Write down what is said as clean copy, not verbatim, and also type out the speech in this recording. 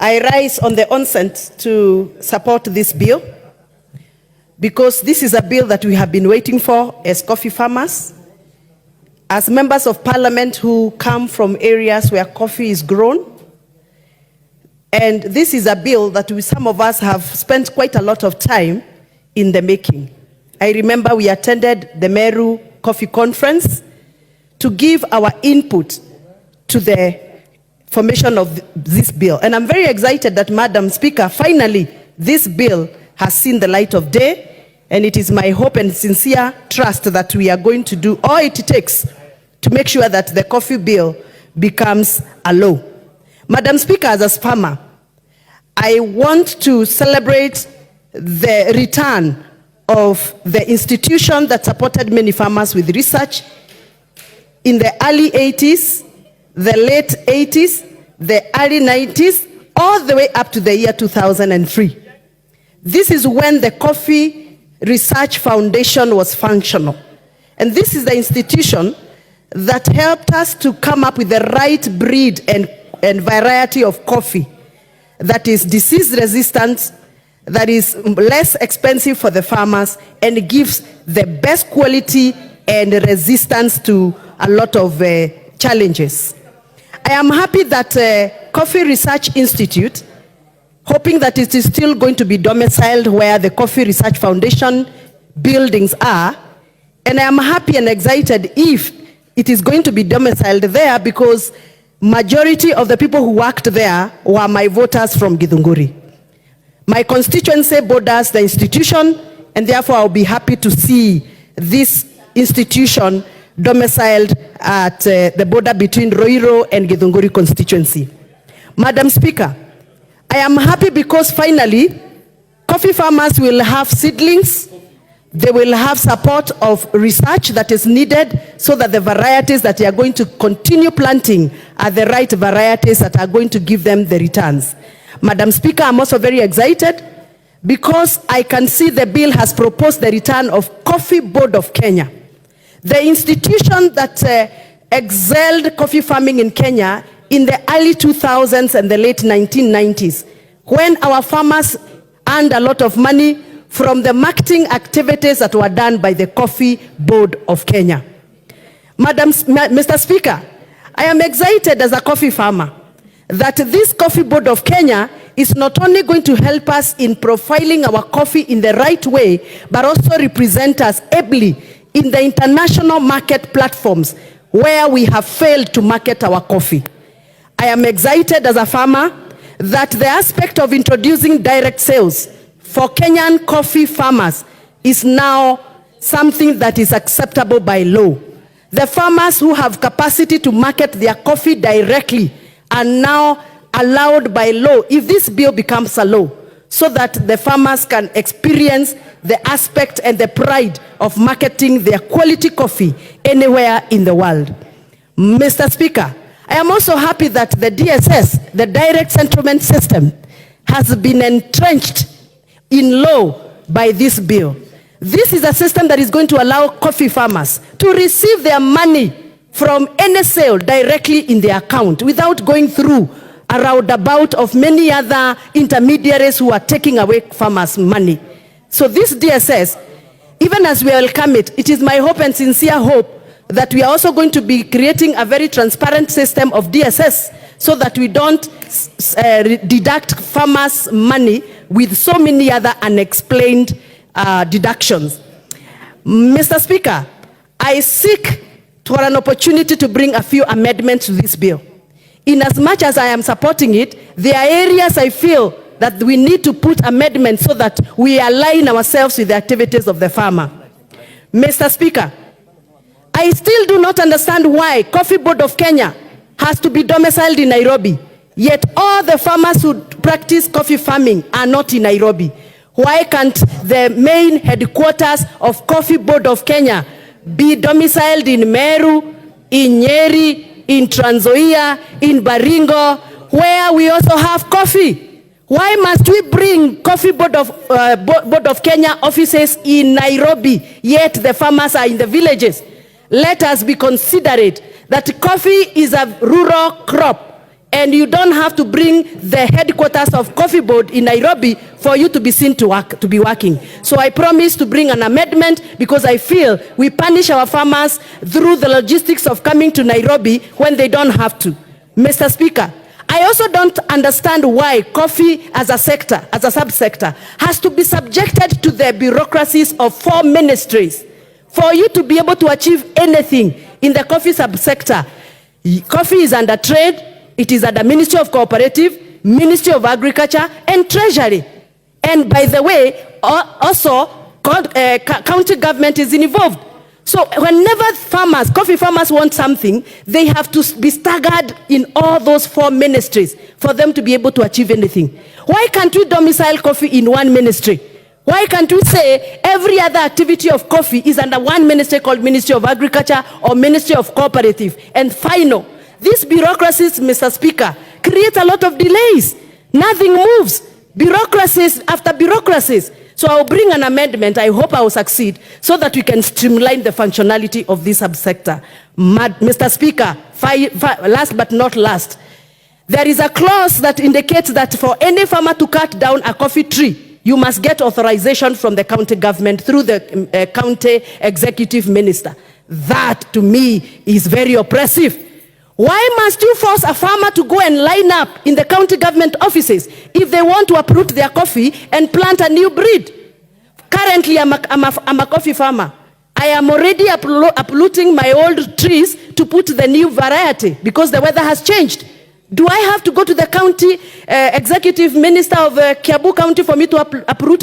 I rise on the onset to support this bill because this is a bill that we have been waiting for as coffee farmers, as members of parliament who come from areas where coffee is grown. And this is a bill that some of us have spent quite a lot of time in the making. I remember we attended the Meru Coffee Conference to give our input to the formation of this bill. And I'm very excited that, Madam Speaker, finally this bill has seen the light of day, and it is my hope and sincere trust that we are going to do all it takes to make sure that the coffee bill becomes a law. Madam Speaker, as a farmer, I want to celebrate the return of the institution that supported many farmers with research in the early 80s, the late 80s, the early 90s, all the way up to the year 2003. This is when the Coffee Research Foundation was functional. And this is the institution that helped us to come up with the right breed and variety of coffee that is disease resistant, that is less expensive for the farmers, and gives the best quality and resistance to a lot of challenges. I am happy that Coffee Research Institute, hoping that it is still going to be domiciled where the Coffee Research Foundation buildings are, and I am happy and excited if it is going to be domiciled there, because majority of the people who worked there were my voters from Githunguri. My constituency borders the institution, and therefore I'll be happy to see this institution domiciled at the border between Roiro and Githunguri constituency. Madam Speaker, I am happy because finally coffee farmers will have seedlings. They will have support of research that is needed so that the varieties that they are going to continue planting are the right varieties that are going to give them the returns. Madam Speaker, I'm also very excited because I can see the bill has proposed the return of Coffee Board of Kenya, the institution that excelled coffee farming in Kenya in the early 2000s and the late 1990s, when our farmers earned a lot of money from the marketing activities that were done by the Coffee Board of Kenya. Mr. Speaker, I am excited as a coffee farmer that this Coffee Board of Kenya is not only going to help us in profiling our coffee in the right way, but also represent us ably in the international market platforms where we have failed to market our coffee. I am excited as a farmer that the aspect of introducing direct sales for Kenyan coffee farmers is now something that is acceptable by law. The farmers who have capacity to market their coffee directly are now allowed by law, if this bill becomes a law, so that the farmers can experience the aspect and the pride of marketing their quality coffee anywhere in the world. Mr. Speaker, I am also happy that the DSS, the Direct Settlement System, has been entrenched in law by this bill. This is a system that is going to allow coffee farmers to receive their money from any sale directly in their account without going through a roundabout of many other intermediaries who are taking away farmers' money. So this DSS, even as we welcome it, it is my hope and sincere hope that we are also going to be creating a very transparent system of DSS so that we don't deduct farmers' money with so many other unexplained deductions. Mr. Speaker, I seek for an opportunity to bring a few amendments to this bill. In as much as I am supporting it, there are areas I feel that we need to put amendments so that we align ourselves with the activities of the farmer. Mr. Speaker, I still do not understand why Coffee Board of Kenya has to be domiciled in Nairobi, yet all the farmers who practice coffee farming are not in Nairobi. Why can't the main headquarters of Coffee Board of Kenya be domiciled in Meru, in Nyeri, in Trans Nzoia, in Baringo, where we also have coffee? Why must we bring Coffee Board of Kenya offices in Nairobi, yet the farmers are in the villages? Let us be considerate that coffee is a rural crop. and you don't have to bring the headquarters of Coffee Board in Nairobi for you to be seen to be working. So I promise to bring an amendment, because I feel we punish our farmers through the logistics of coming to Nairobi when they don't have to. Mr. Speaker, I also don't understand why coffee as a sector, as a subsector, has to be subjected to the bureaucracies of 4 ministries. For you to be able to achieve anything in the coffee subsector, coffee is under trade, it is under Ministry of Cooperative, Ministry of Agriculture, and Treasury. And by the way, also county government is involved. So whenever farmers, coffee farmers want something, they have to be staggered in all those 4 ministries for them to be able to achieve anything. Why can't we domicile coffee in one ministry? Why can't we say every other activity of coffee is under one ministry called Ministry of Agriculture or Ministry of Cooperative? And final, these bureaucracies, Mr. Speaker, create a lot of delays. Nothing moves. Bureaucracies after bureaucracies. So I'll bring an amendment, I hope I will succeed, so that we can streamline the functionality of this subsector. Mr. Speaker, last but not last, there is a clause that indicates that for any farmer to cut down a coffee tree, you must get authorization from the county government through the county executive minister. That, to me, is very oppressive. Why must you force a farmer to go and line up in the county government offices if they want to uproot their coffee and plant a new breed? Currently, I'm a coffee farmer. I am already uprooting my old trees to put the new variety because the weather has changed. Do I have to go to the county executive minister of Kiambu County for me to uproot